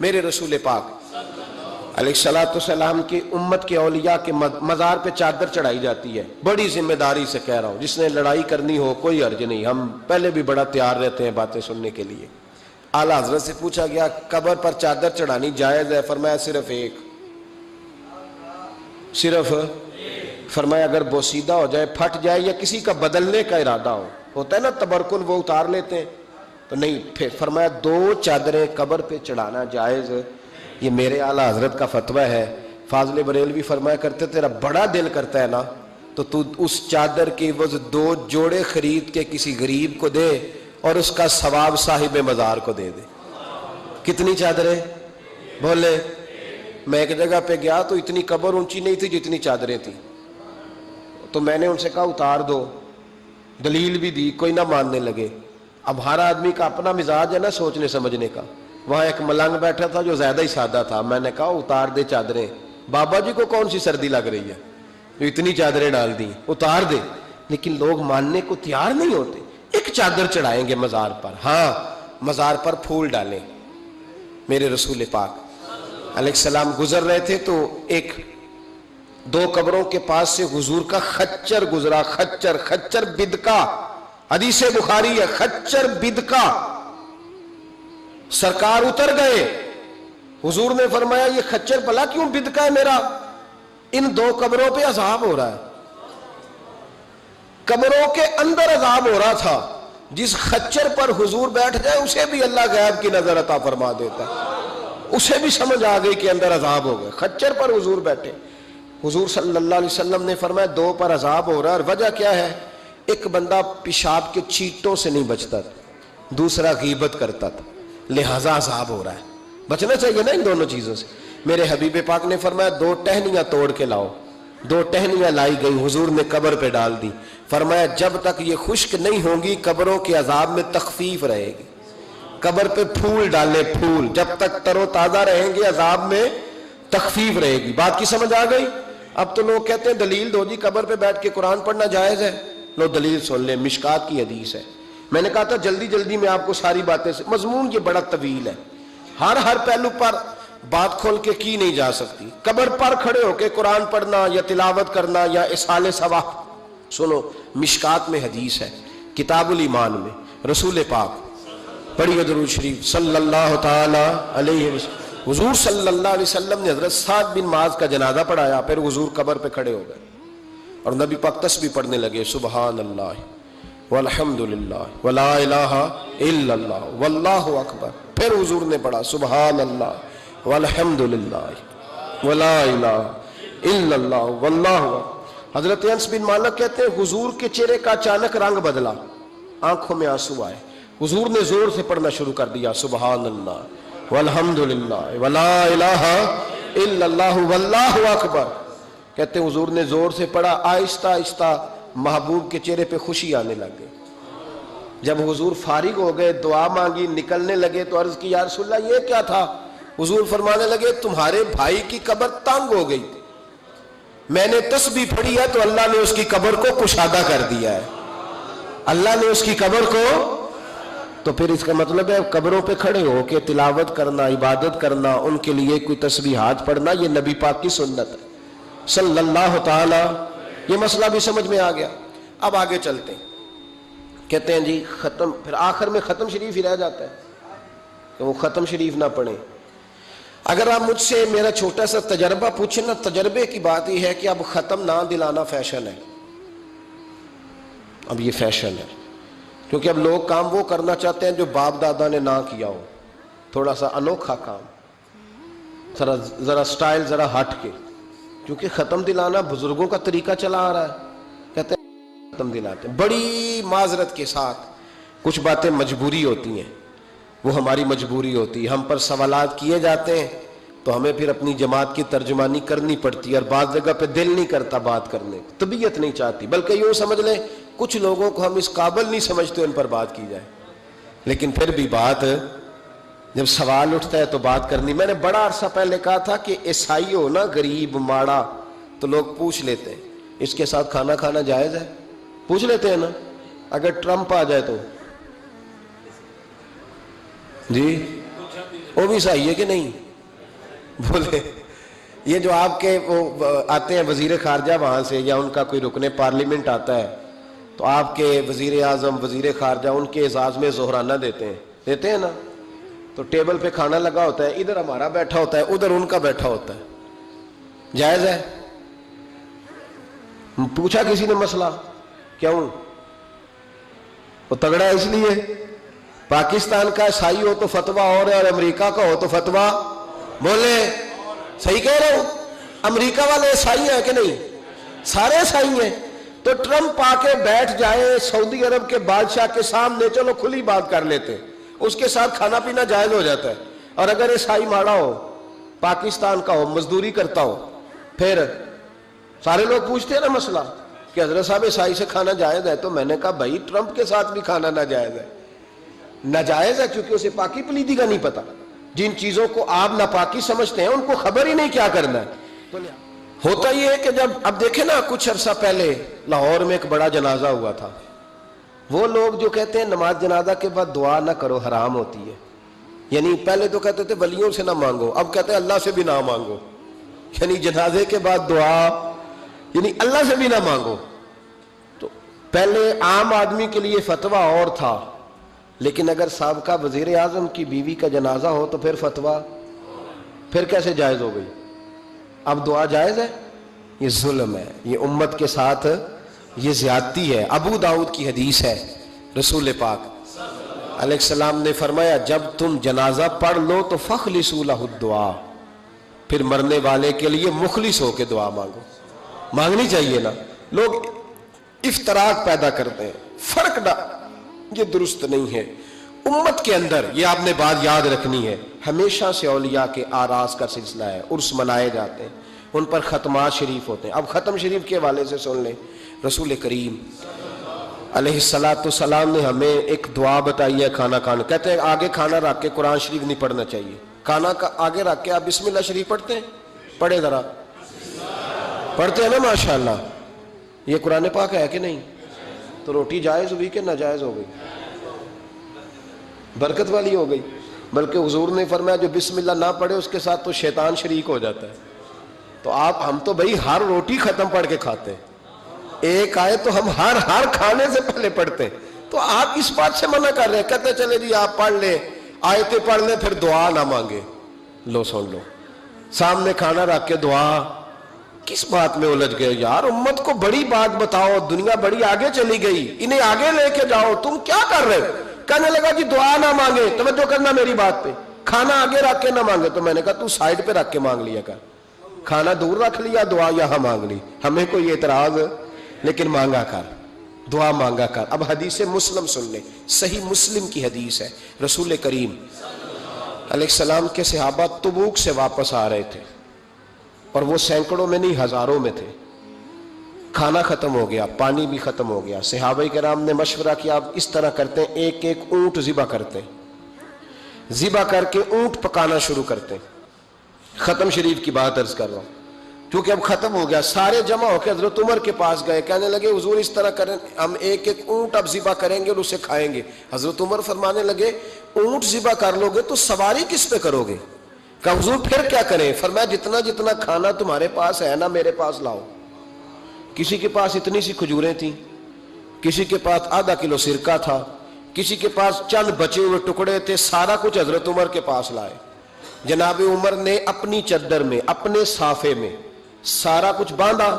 میرے رسول پاک علیہ کی امت کے اولیاء کے مزار پہ چادر چڑھائی جاتی ہے. بڑی ذمہ داری سے کہہ رہا ہوں, جس نے لڑائی کرنی ہو کوئی حرج نہیں, ہم پہلے بھی بڑا تیار رہتے ہیں باتیں سننے کے لیے. اعلیٰ حضرت سے پوچھا گیا قبر پر چادر چڑھانی جائز ہے؟ فرمایا صرف ایک. صرف فرمایا اگر بوسیدہ ہو جائے, پھٹ جائے, یا کسی کا بدلنے کا ارادہ ہو, ہوتا ہے نا تبرکن, وہ اتار لیتے ہیں تو نہیں. پھر فرمایا 2 چادریں قبر پہ چڑھانا جائز. یہ میرے اعلیٰ حضرت کا فتویٰ ہے. فاضل بریلوی فرمایا کرتے تیرا بڑا دل کرتا ہے نا تو تو اس چادر کی عوض 2 جوڑے خرید کے کسی غریب کو دے اور اس کا ثواب صاحب مزار کو دے دے. کتنی چادریں بولے؟ میں ایک جگہ پہ گیا تو اتنی قبر اونچی نہیں تھی جتنی چادریں تھیں, تو میں نے ان سے کہا اتار دو, دلیل بھی دی, کوئی نہ ماننے لگے. اب ہر آدمی کا اپنا مزاج ہے نا سوچنے سمجھنے کا. وہاں ایک ملنگ بیٹھا تھا جو زیادہ ہی سادہ تھا, میں نے کہا اتار دے چادریں, بابا جی کو کون سی سردی لگ رہی ہے جو اتنی چادریں ڈال دی, اتار دے. لیکن لوگ ماننے کو تیار نہیں ہوتے. ایک چادر چڑھائیں گے مزار پر, ہاں مزار پر پھول ڈالیں. میرے رسول پاک علیہ السلام گزر رہے تھے تو 2 قبروں کے پاس سے حضور کا خچر گزرا. خچر بدکا, حدیث بخاری ہے, خچر بدکا. سرکار اتر گئے. حضور نے فرمایا یہ خچر بھلا کیوں بدکا ہے میرا؟ ان 2 قبروں پہ عذاب ہو رہا ہے. قبروں کے اندر عذاب ہو رہا تھا. جس خچر پر حضور بیٹھ جائے اسے بھی اللہ غیب کی نظر عطا فرما دیتا ہے. اسے بھی سمجھ آ گئی کہ اندر عذاب ہو گئے. خچر پر حضور بیٹھے. حضور صلی اللہ علیہ وسلم نے فرمایا 2 پر عذاب ہو رہا ہے, اور وجہ کیا ہے؟ ایک بندہ پیشاب کے چیٹوں سے نہیں بچتا تھا, دوسرا غیبت کرتا تھا, لہذا عذاب ہو رہا ہے. بچنا چاہیے نا ان دونوں چیزوں سے. میرے حبیب پاک نے فرمایا 2 ٹہنیاں توڑ کے لاؤ. 2 ٹہنیاں لائی گئی, حضور نے قبر پہ ڈال دی. فرمایا جب تک یہ خشک نہیں ہوں گی قبروں کے عذاب میں تخفیف رہے گی. قبر پہ پھول ڈالے, پھول جب تک تر و تازہ رہیں گے عذاب میں تخفیف رہے گی. بات کی سمجھ آ گئی؟ اب تو لوگ کہتے ہیں دلیل دو جی, قبر پہ بیٹھ کے قرآن پڑھنا جائز ہے. لو دلیل سن لیں, مشکات کی حدیث ہے. میں نے کہا تھا جلدی میں آپ کو ساری باتیں سے, مضمون یہ بڑا طویل ہے, ہر پہلو پر بات کھول کے کی نہیں جا سکتی. قبر پر کھڑے ہو کے قرآن پڑھنا یا تلاوت کرنا یا اصحال ثواب. سنو, مشکات میں حدیث ہے, کتاب الایمان میں رسول پاک پڑھیے درود شریف صلی اللہ تعالی علیہ وسلم. حضور صلی اللہ علیہ وسلم نے حضرت سعد بن معاذ کا جنازہ پڑھایا, پھر حضور قبر پہ کھڑے ہو گئے اور نبی پاک تسبیح پڑھنے لگے, سبحان اللہ والحمد للہ ولا الہ الا اللہ واللہ اکبر. پھر حضور نے پڑھا سبحان اللہ والحمد للہ ولا الہ الا اللہ واللہ اکبر. حضرت انس بن مالک کہتے ہیں حضور کے چہرے کا اچانک رنگ بدلا, آنکھوں میں آنسو آئے. حضور نے زور سے پڑھنا شروع کر دیا سبحان اللہ والحمد للہ ولا الہ الا اللہ واللہ اکبر. کہتے ہیں حضور نے زور سے پڑھا, آہستہ آہستہ محبوب کے چہرے پہ خوشی آنے لگ گئی. جب حضور فارغ ہو گئے, دعا مانگی, نکلنے لگے تو عرض کی یا رسول اللہ یہ کیا تھا؟ حضور فرمانے لگے تمہارے بھائی کی قبر تنگ ہو گئی, میں نے تسبیح پڑھی ہے تو اللہ نے اس کی قبر کو کشادہ کر دیا ہے. اللہ نے اس کی قبر کو, تو پھر اس کا مطلب ہے قبروں پہ کھڑے ہو کے تلاوت کرنا, عبادت کرنا, ان کے لیے کوئی تسبیحات پڑھنا, یہ نبی پاک کی سنت ہے صلی اللہ تعالی. یہ مسئلہ بھی سمجھ میں آ گیا. اب آگے چلتے ہیں. کہتے ہیں جی ختم, پھر آخر میں ختم شریف ہی رہ جاتا ہے کہ وہ ختم شریف نہ پڑھیں. اگر آپ مجھ سے میرا چھوٹا سا تجربہ پوچھیں نا, تجربے کی بات یہ ہے کہ اب ختم نہ دلانا فیشن ہے. اب یہ فیشن ہے کیونکہ اب لوگ کام وہ کرنا چاہتے ہیں جو باپ دادا نے نہ کیا ہو, تھوڑا سا انوکھا کام, ذرا سٹائل ذرا ہٹ کے. کیونکہ ختم دلانا بزرگوں کا طریقہ چلا آ رہا ہے, کہتے ہیں ختم دلاتے ہیں. بڑی معذرت کے ساتھ کچھ باتیں مجبوری ہوتی ہیں, وہ ہماری مجبوری ہوتی ہے. ہم پر سوالات کیے جاتے ہیں تو ہمیں پھر اپنی جماعت کی ترجمانی کرنی پڑتی ہے, اور بعض جگہ پہ دل نہیں کرتا بات کرنے, طبیعت نہیں چاہتی, بلکہ یوں سمجھ لیں کچھ لوگوں کو ہم اس قابل نہیں سمجھتے ان پر بات کی جائے. لیکن پھر بھی بات, جب سوال اٹھتا ہے تو بات کرنی. میں نے بڑا عرصہ پہلے کہا تھا کہ عیسائی ہو نا, غریب ماڑا, تو لوگ پوچھ لیتے ہیں اس کے ساتھ کھانا کھانا جائز ہے, پوچھ لیتے ہیں نا. اگر ٹرمپ آ جائے تو جی وہ بھی صحیح ہے کہ نہیں؟ بولے یہ جو آپ کے وہ آتے ہیں وزیر خارجہ وہاں سے، یا ان کا کوئی رکن پارلیمنٹ آتا ہے، تو آپ کے وزیر اعظم، وزیر خارجہ ان کے اعزاز میں ظہرانہ دیتے ہیں نا، تو ٹیبل پہ کھانا لگا ہوتا ہے، ادھر ہمارا بیٹھا ہوتا ہے، ادھر ان کا بیٹھا ہوتا ہے، جائز ہے؟ پوچھا کسی نے مسئلہ؟ کیوں؟ وہ تگڑا ہے اس لیے؟ پاکستان کا عیسائی ہو تو فتویٰ اور ہے، اور امریکہ کا ہو تو فتویٰ، بولے صحیح کہہ رہا ہوں؟ امریکہ والے عیسائی ہیں کہ نہیں؟ سارے عیسائی ہیں۔ تو ٹرمپ آ کے بیٹھ جائے سعودی عرب کے بادشاہ کے سامنے، چلو کھلی بات کر لیتے، اس کے ساتھ کھانا پینا جائز ہو جاتا ہے۔ اور اگر عیسائی ماڑا ہو، پاکستان کا ہو، مزدوری کرتا ہو، پھر سارے لوگ پوچھتے ہیں نا مسئلہ کہ حضرت صاحب عیسائی سے کھانا جائز ہے، تو میں نے کہا بھائی ٹرمپ کے ساتھ بھی کھانا ناجائز ہے۔ ناجائز ہے کیونکہ اسے پاکی پلیدی کا نہیں پتا۔ جن چیزوں کو آپ ناپاکی سمجھتے ہیں ان کو خبر ہی نہیں کیا کرنا ہے۔ تو ہوتا یہ ہے کہ جب اب دیکھیں نا، کچھ عرصہ پہلے لاہور میں ایک بڑا جنازہ ہوا تھا، وہ لوگ جو کہتے ہیں نماز جنازہ کے بعد دعا نہ کرو، حرام ہوتی ہے، یعنی پہلے تو کہتے تھے ولیوں سے نہ مانگو، اب کہتے ہیں اللہ سے بھی نہ مانگو، یعنی جنازے کے بعد دعا یعنی اللہ سے بھی نہ مانگو۔ تو پہلے عام آدمی کے لیے فتویٰ اور تھا، لیکن اگر سابقہ وزیر اعظم کی بیوی کا جنازہ ہو تو پھر فتویٰ پھر کیسے جائز ہو گئی؟ اب دعا جائز ہے؟ یہ ظلم ہے، یہ امت کے ساتھ یہ زیادتی ہے۔ ابو داؤد کی حدیث ہے، رسول پاک علیہ السلام نے فرمایا جب تم جنازہ پڑھ لو تو فخلصوا لہ الدعاء، پھر مرنے والے کے لیے مخلص ہو کے دعا مانگو۔ مانگنی چاہیے نا۔ لوگ افتراق پیدا کرتے ہیں، فرق یہ درست نہیں ہے۔ امت کے اندر یہ آپ نے بات یاد رکھنی ہے، ہمیشہ سے اولیاء کے آراس کا سلسلہ ہے، عرس منائے جاتے ہیں، ان پر ختمات شریف ہوتے ہیں۔ اب ختم شریف کے حوالے سے سن لیں، رسول کریم علیہ السلام نے ہمیں ایک دعا بتائی ہے کھانا کھانا، کہتے ہیں آگے کھانا رکھ کے قرآن شریف نہیں پڑھنا چاہیے، کھانا کا آگے رکھ کے آپ بسم اللہ شریف پڑھتے ہیں؟ پڑھے ذرا، پڑھتے ہیں نا ماشاءاللہ۔ یہ قرآن پاک ہے کہ نہیں؟ تو روٹی جائز ہوئی کہ ناجائز ہو گئی؟ برکت والی ہو گئی۔ بلکہ حضور نے فرمایا جو بسم اللہ نہ پڑھے اس کے ساتھ تو شیطان شریک ہو جاتا ہے۔ تو ہم تو بھائی ہر روٹی ختم پڑھ کے کھاتے ہیں، ایک آئے تو ہم ہر کھانے سے پہلے پڑھتے ہیں، تو آپ اس بات سے منع کر رہے ہیں، کہتے ہیں چلے جی آپ پڑھ لیں، آیتیں پڑھ لیں، پھر دعا نہ مانگے۔ لو سن لو، سامنے کھانا رکھ کے دعا، کس بات میں الجھ گئے یار؟ امت کو بڑی بات بتاؤ، دنیا بڑی آگے چلی گئی، انہیں آگے لے کے جاؤ، تم کیا کر رہے ہو؟ کہنے لگا جی دعا نہ مانگے، توجہ کرنا میری بات پہ، کھانا آگے رکھ کے نہ مانگے۔ تو میں نے کہا تو سائیڈ پہ رکھ کے مانگ لیا کر، کھانا دور رکھ لیا، دعا یہاں مانگ لی، ہمیں کوئی اعتراض لیکن مانگا کر، دعا مانگا کر۔ اب حدیث مسلم سن لیں، صحیح مسلم کی حدیث ہے، رسول کریم علیہ السلام کے صحابہ تبوک سے واپس آ رہے تھے، اور وہ سینکڑوں میں نہیں ہزاروں میں تھے، کھانا ختم ہو گیا، پانی بھی ختم ہو گیا، صحابہ کرام نے مشورہ کیا اب اس طرح کرتے ہیں، ایک ایک اونٹ ذبح کرتے ہیں، ذبح کر کے اونٹ پکانا شروع کرتے ہیں۔ ختم شریف کی بات عرض کر رہا ہوں کیونکہ اب ختم ہو گیا، سارے جمع ہو کے حضرت عمر کے پاس گئے، کہنے لگے حضور اس طرح کریں، ہم ایک ایک اونٹ اب ذبح کریں گے اور اسے کھائیں گے۔ حضرت عمر فرمانے لگے اونٹ ذبح کر لو گے تو سواری کس پہ کرو گے؟ کہا حضور پھر کیا کریں؟ فرمایا جتنا جتنا کھانا تمہارے پاس ہے نا میرے پاس لاؤ۔ کسی کے پاس اتنی سی کھجوریں تھیں، کسی کے پاس آدھا کلو سرکہ تھا، کسی کے پاس چند بچے ہوئے ٹکڑے تھے، سارا کچھ حضرت عمر کے پاس لائے۔ جناب عمر نے اپنی چادر میں، اپنے صافے میں سارا کچھ باندھا،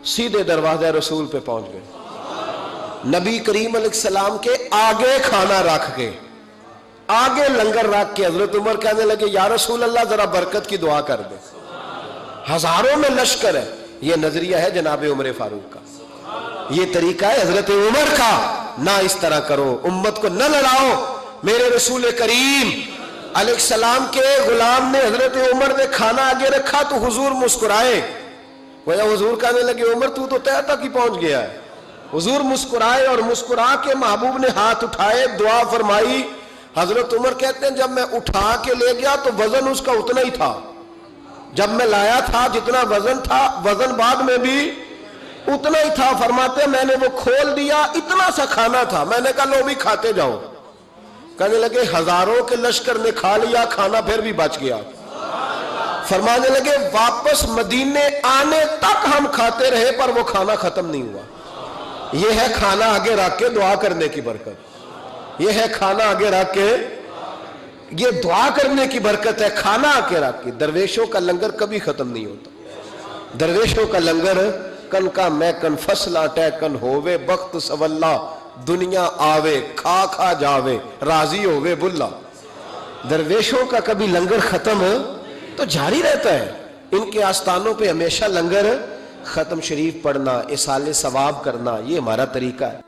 سیدھے دروازہ رسول پہ پہنچ گئے، نبی کریم علیہ السلام کے آگے کھانا رکھ کے، آگے لنگر رکھ کے حضرت عمر کہنے لگے یا رسول اللہ ذرا برکت کی دعا کر دے۔ ہزاروں میں لشکر ہے، یہ نظریہ ہے جناب عمر فاروق کا، یہ طریقہ ہے حضرت عمر کا، نہ اس طرح کرو، امت کو نہ لڑاؤ۔ میرے رسول کریم علیہ السلام کے غلام نے، حضرت عمر نے کھانا آگے رکھا تو حضور مسکرائے، وہ حضور کہنے لگے عمر تو تہ تک ہی پہنچ گیا ہے۔ حضور مسکرائے اور مسکرا کے محبوب نے ہاتھ اٹھائے، دعا فرمائی۔ حضرت عمر کہتے ہیں جب میں اٹھا کے لے گیا تو وزن اس کا اتنا ہی تھا، جب میں لایا تھا جتنا وزن تھا، وزن بعد میں بھی اتنا ہی تھا۔ فرماتے ہیں میں نے وہ کھول دیا، اتنا سا کھانا تھا، میں نے کہا لو بھی کھاتے جاؤ۔ کہنے لگے ہزاروں کے لشکر نے کھا لیا کھانا پھر بھی بچ گیا. فرمانے لگے واپس مدینے آنے تک ہم کھاتے رہے پر وہ کھانا ختم نہیں ہوا. یہ ہے کھانا آگے رکھ کے دعا کرنے کی برکت. یہ ہے کھانا آگے رکھ کے یہ دعا کرنے کی برکت ہے. کھانا آگے رکھ کے. درویشوں کا لنگر کبھی ختم نہیں ہوتا. درویشوں کا لنگر کن کا میں کن فصلہ ٹے کن ہووے بخت سواللہ دنیا آوے کھا کھا جاوے راضی ہووے بلا. درویشوں کا کبھی لنگر ختم تو جاری رہتا ہے. ان کے آستانوں پہ ہمیشہ لنگر ختم شریف پڑھنا، اصالِ ثواب کرنا، یہ ہمارا طریقہ ہے.